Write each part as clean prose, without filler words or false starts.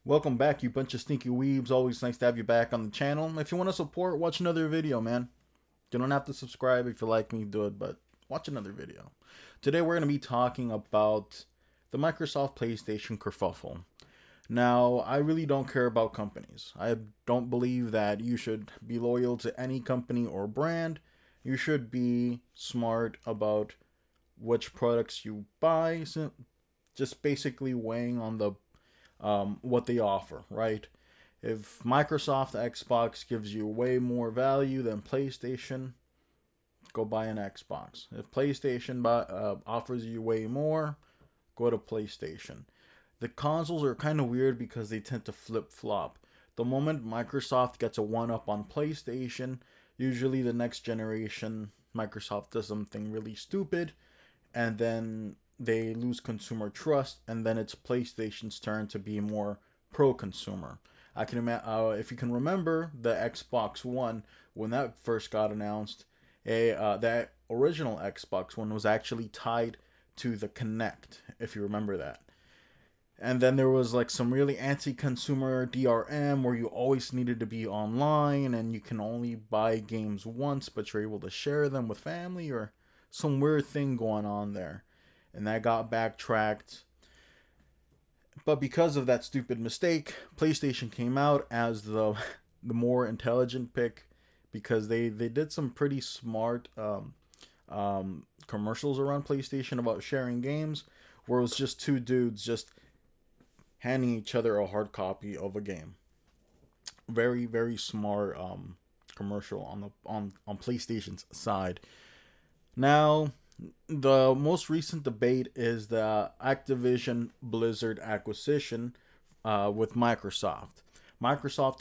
Welcome back, you bunch of sneaky weebs. Always nice to have you back on the channel. If you want to support, watch another video, man. You don't have to subscribe if you like me, do it, but watch another video. Today we're going to be talking about the Microsoft PlayStation kerfuffle. Now, I really don't care about companies. I don't believe that you should be loyal to any company or brand. You should be smart about which products you buy, just basically weighing on the what they offer, right? If Microsoft Xbox gives you way more value than PlayStation, go buy an Xbox. If PlayStation offers you way more, go to PlayStation. The consoles are kind of weird because they tend to flip flop. The moment Microsoft gets a one up on PlayStation, usually the next generation, Microsoft does something really stupid, and then they lose consumer trust, and then it's PlayStation's turn to be more pro-consumer. If you can remember the Xbox One when that first got announced, that original Xbox One was actually tied to the Kinect, if you remember that. And then there was like some really anti-consumer DRM where you always needed to be online and you can only buy games once, but you're able to share them with family or some weird thing going on there. And that got backtracked. But because of that stupid mistake, PlayStation came out as the more intelligent pick because they did some pretty smart commercials around PlayStation about sharing games, where it was just two dudes just handing each other a hard copy of a game. Very smart commercial on PlayStation's side. Now, the most recent debate is the Activision Blizzard acquisition with Microsoft. Microsoft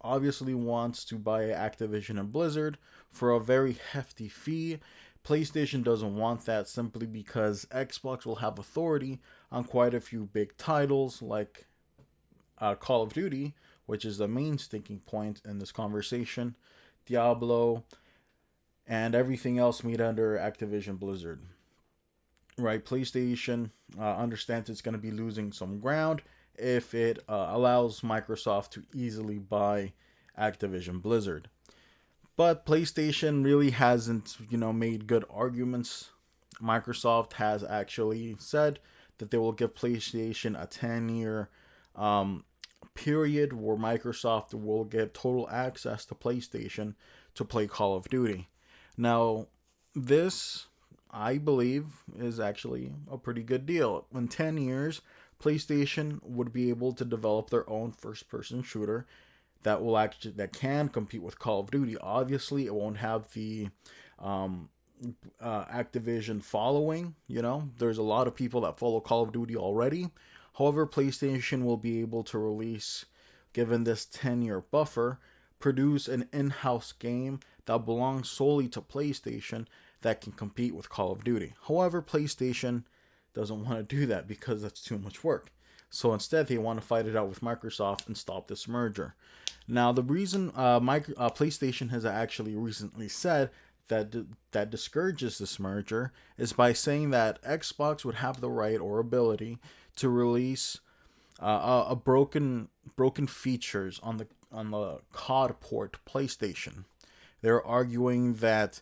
obviously wants to buy Activision and Blizzard for a very hefty fee. PlayStation doesn't want that simply because Xbox will have authority on quite a few big titles like Call of Duty, which is the main sticking point in this conversation, Diablo, and everything else made under Activision Blizzard. Right, PlayStation understands it's going to be losing some ground if it allows Microsoft to easily buy Activision Blizzard. But PlayStation really hasn't, made good arguments. Microsoft has actually said that they will give PlayStation a 10-year period where Microsoft will get total access to PlayStation to play Call of Duty. Now, this, I believe, is actually a pretty good deal. In 10 years, PlayStation would be able to develop their own first-person shooter that can compete with Call of Duty. Obviously, it won't have the Activision following. There's a lot of people that follow Call of Duty already. However, PlayStation will be able to release, given this 10-year buffer, produce an in-house game that belongs solely to PlayStation that can compete with Call of Duty. However, PlayStation doesn't want to do that because that's too much work. So instead, they want to fight it out with Microsoft and stop this merger. Now, the reason PlayStation has actually recently said that discourages this merger is by saying that Xbox would have the right or ability to release a broken features on the COD port PlayStation. They're arguing that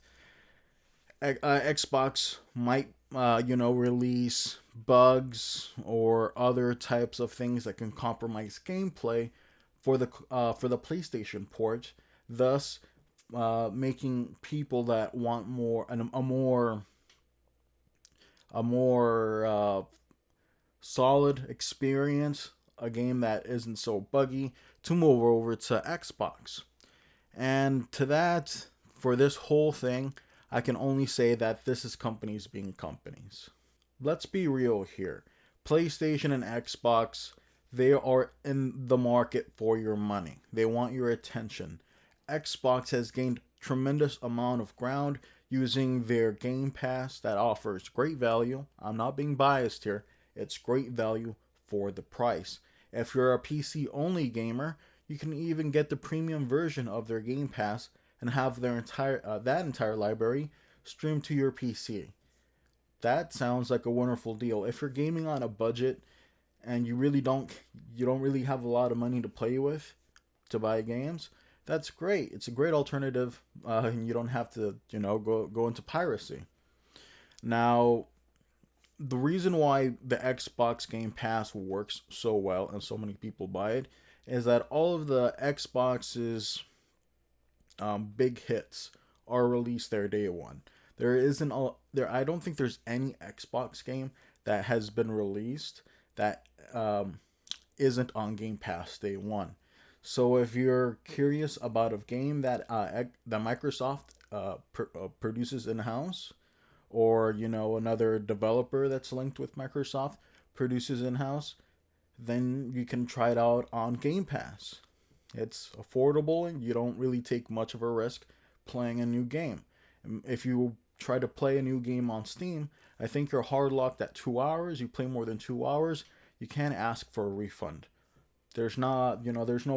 Xbox might release bugs or other types of things that can compromise gameplay for the PlayStation port, thus making people that want a more solid experience, a game that isn't so buggy, to move over to Xbox. And to that, for this whole thing, I can only say that this is companies being companies. Let's be real here. PlayStation and Xbox, they are in the market for your money. They want your attention. Xbox has gained tremendous amount of ground using their Game Pass that offers great value. I'm not being biased here. It's great value for the price. If you're a PC only gamer, you can even get the premium version of their Game Pass and have their entire library streamed to your PC. That sounds like a wonderful deal. If you're gaming on a budget and you don't really have a lot of money to play with to buy games, that's great. It's a great alternative, and you don't have to, go into piracy. Now, the reason why the Xbox Game Pass works so well and so many people buy it is that all of the Xbox's big hits are released their day one. There isn't all there. I don't think there's any Xbox game that has been released that isn't on Game Pass day one. So if you're curious about a game that Microsoft produces in house, or another developer that's linked with Microsoft produces in house, then you can try it out on Game Pass. It's affordable and you don't really take much of a risk playing a new game. If you try to play a new game on Steam, I think you're hard locked at 2 hours. You play more than 2 hours, you can't ask for a refund. There's no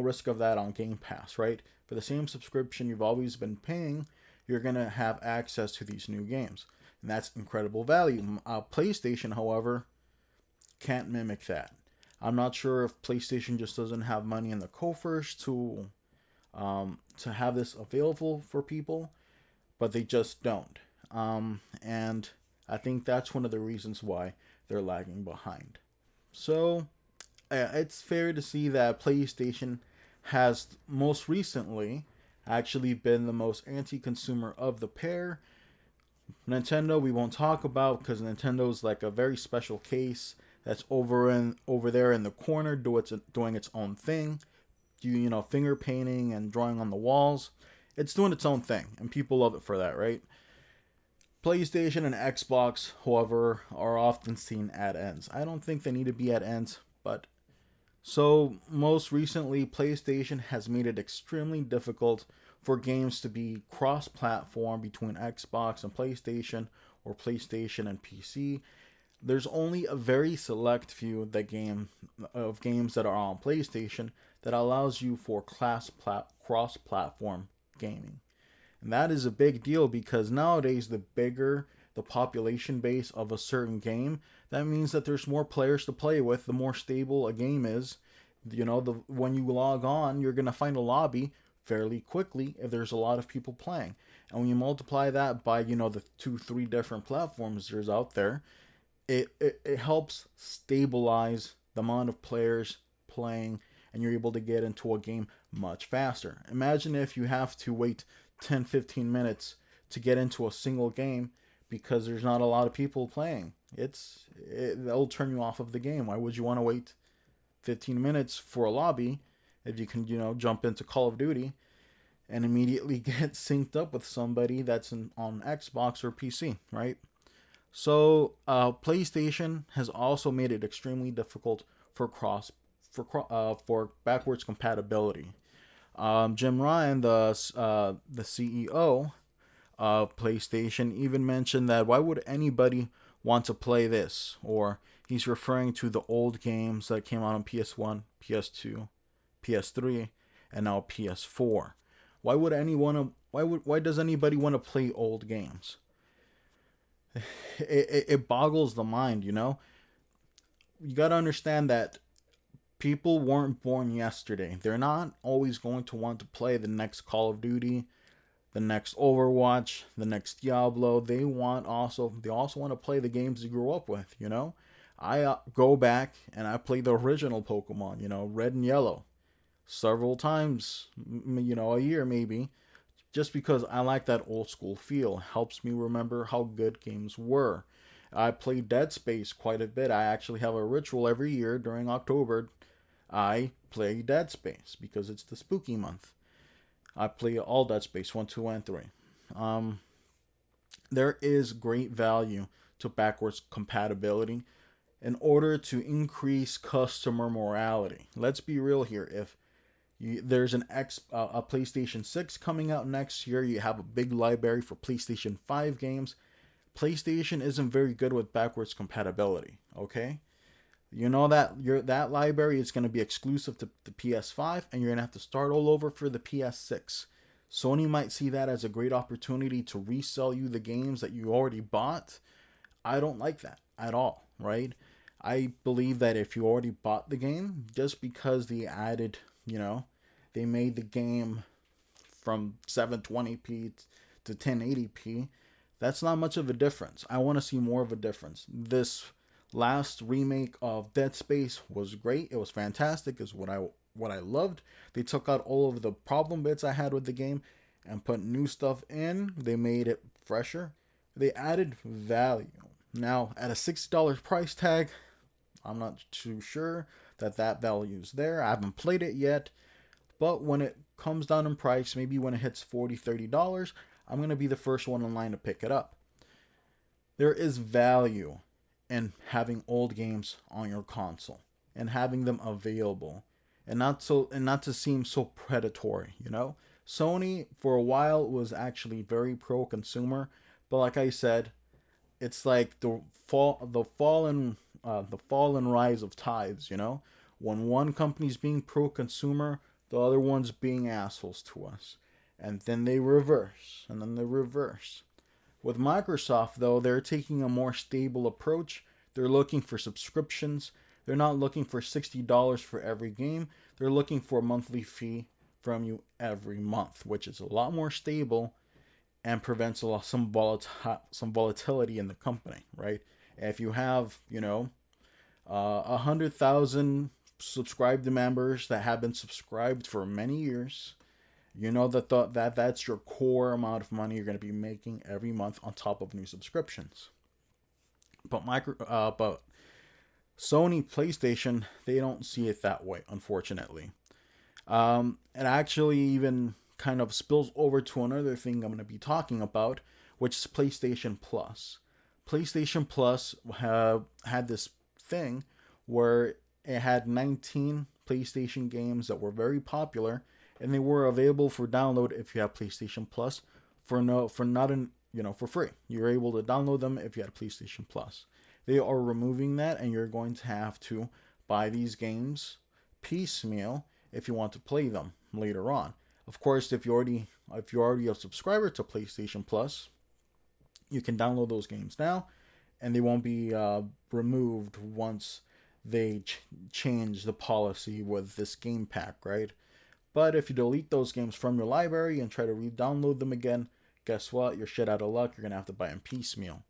risk of that on Game Pass, right? For the same subscription you've always been paying, you're going to have access to these new games. And that's incredible value. PlayStation, however, can't mimic that. I'm not sure if PlayStation just doesn't have money in the coffers to have this available for people, but they just don't. And I think that's one of the reasons why they're lagging behind. So it's fair to see that PlayStation has most recently actually been the most anti-consumer of the pair. Nintendo we won't talk about because Nintendo's like a very special case that's over there in the corner doing its own thing. Finger painting and drawing on the walls. It's doing its own thing and people love it for that, right? PlayStation and Xbox, however, are often seen at ends. I don't think they need to be at ends, but so most recently PlayStation has made it extremely difficult for games to be cross-platform between Xbox and PlayStation or PlayStation and PC. There's only a very select few of games that are on PlayStation that allows you for cross-platform gaming. And that is a big deal because nowadays the bigger the population base of a certain game, that means that there's more players to play with, the more stable a game is. When you log on, you're going to find a lobby fairly quickly if there's a lot of people playing. And when you multiply that by, the 2-3 different platforms there's out there, it helps stabilize the amount of players playing and you're able to get into a game much faster. Imagine if you have to wait 10-15 minutes to get into a single game because there's not a lot of people playing. That'll turn you off of the game. Why would you want to wait 15 minutes for a lobby if you can, jump into Call of Duty and immediately get synced up with somebody that's on Xbox or PC, right? So PlayStation has also made it extremely difficult for backwards compatibility. Jim Ryan, the CEO of PlayStation, even mentioned that why would anybody want to play this? Or he's referring to the old games that came out on PS1, PS2, PS3, and now PS4. Why does anybody want to play old games? It boggles the mind, You got to understand that people weren't born yesterday. They're not always going to want to play the next Call of Duty, the next Overwatch, the next Diablo. They also want to play the games they grew up with, I go back and I play the original Pokemon, Red and Yellow, several times, a year maybe, just because I like that old school feel. Helps me remember how good games were. I play Dead Space quite a bit. I actually have a ritual every year during October. I play Dead Space because it's the spooky month. I play all Dead Space 1, 2, and 3. There is great value to backwards compatibility in order to increase customer morality. Let's be real here. If there's a PlayStation 6 coming out next year, you have a big library for PlayStation 5 games. PlayStation isn't very good with backwards compatibility, okay? That library is going to be exclusive to the PS5 and you're going to have to start all over for the PS6. Sony might see that as a great opportunity to resell you the games that you already bought. I don't like that at all, right? I believe that if you already bought the game, just because they added, they made the game from 720p to 1080p, that's not much of a difference. I want to see more of a difference. This last remake of Dead Space was great. It was fantastic. Is what I loved. They took out all of the problem bits I had with the game and put new stuff in. They made it fresher. They added value. Now, at a $60 price tag, I'm not too sure that value is there. I haven't played it yet, but when it comes down in price, maybe when it hits $40, $30, I'm going to be the first one in line to pick it up. There is value in having old games on your console and having them available, and not to seem so predatory, Sony for a while was actually very pro consumer, but like I said, it's like the fall and rise of tides. When one company's being pro consumer, the other one's being assholes to us, and then they reverse, and then they reverse. With Microsoft, though, they're taking a more stable approach. They're looking for subscriptions. They're not looking for $60 for every game. They're looking for a monthly fee from you every month, which is a lot more stable and prevents some volatility in the company, right? If you have, 100,000 subscribed members that have been subscribed for many years, that's your core amount of money you're going to be making every month on top of new subscriptions. But Sony PlayStation, they don't see it that way, unfortunately. It actually even kind of spills over to another thing I'm going to be talking about, which is PlayStation Plus. PlayStation Plus had this thing where it had 19 PlayStation games that were very popular, and they were available for download if you have PlayStation Plus for free. You're able to download them if you had PlayStation Plus. They are removing that, and you're going to have to buy these games piecemeal if you want to play them later on. Of course, if you're already a subscriber to PlayStation Plus, you can download those games now, and they won't be removed once they change the policy with this game pack, right? But if you delete those games from your library and try to re-download them again, guess what? You're shit out of luck. You're gonna have to buy them piecemeal.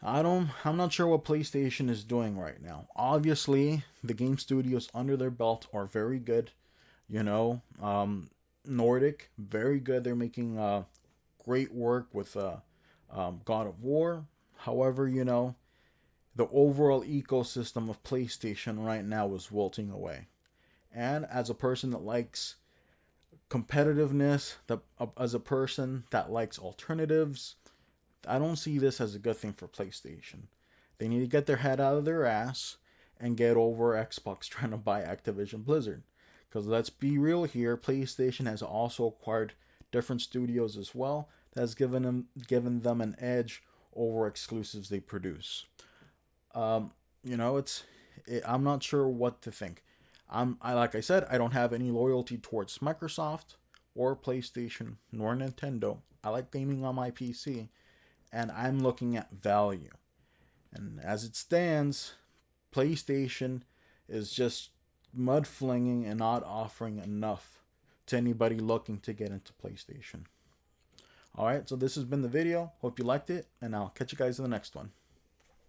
I'm not sure what PlayStation is doing right now. Obviously, the game studios under their belt are very good. Nordic, very good. They're making great work with God of War. However, the overall ecosystem of PlayStation right now is wilting away. And as a person that likes competitiveness, as a person that likes alternatives, I don't see this as a good thing for PlayStation. They need to get their head out of their ass and get over Xbox trying to buy Activision Blizzard. Because let's be real here, PlayStation has also acquired different studios as well. That's given them an edge over exclusives they produce. I'm not sure what to think. Like I said, I don't have any loyalty towards Microsoft or PlayStation nor Nintendo. I like gaming on my PC, and I'm looking at value. And as it stands, PlayStation is just mudflinging and not offering enough to anybody looking to get into PlayStation. Alright, so this has been the video. Hope you liked it, and I'll catch you guys in the next one.